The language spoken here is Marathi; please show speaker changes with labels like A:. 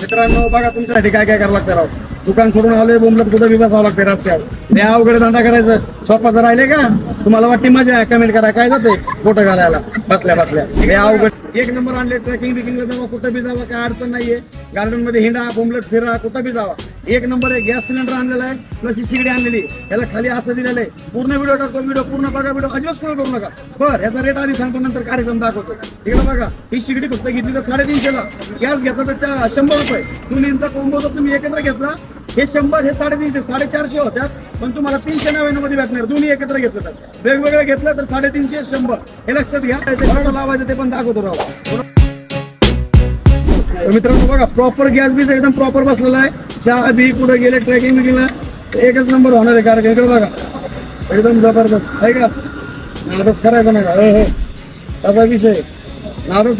A: मित्रांनो बघा तुमच्यासाठी काय काय करावं लागतं राव. दुकान सोडून आलोय बोंबलत कुठं बी बसावं लागते रस्त्यावर. या अवघड धंदा करायचं सोपा जर राहिले का तुम्हाला वाटते मजा कमेंट करा काय जाते फोटो घालायला बसल्या बसल्या. हे अवघड एक नंबर आणले ट्रेकिंग बिकिंगला जावा कुठं बी जावा काय अडचण नाहीये. गार्डन मध्ये हिंडा बोंबलत फिरा कुठं बी जावा एक नंबर आहे. गॅस सिलेंडर आणलेला आहे प्लस ही शिगडी आणलेली याला खाली असं दिलेलं आहे. पूर्ण व्हिडिओ टाकतो व्हिडिओ पूर्ण बघा व्हिडिओ अजिबात स्क्रोल करू नका. बरं याचा रेट आधी सांगतो नंतर कार्यक्रम दाखवतो. इकडे बघा ही शिगडी फक्त घेतली तर 350ला गॅस घेतला तर 100 रुपये. दोन्हींचा कोंबो जर तुम्ही एकत्र घेतला हे 100 हे 350 450 होत्या पण तुम्हाला 399 मध्ये भेटणार दोन्ही एकत्र घेतलं तर. वेगवेगळं घेतलं तर 350 100 हे लक्षात घ्या. कसं लावायचं ते पण दाखवतो राव. तर मित्रांनो बघा प्रॉपर गॅस बीस एकदम प्रॉपर बसलेला आहे. चहा बी कुठे गेले ट्रेकिंग गेलं एकच नंबर होणार आहे कार्यक्रम. इकडे बघा एकदम जबरदस्त आहे का. नादच करायचा नाही का हो हो त्याचा विषय नादच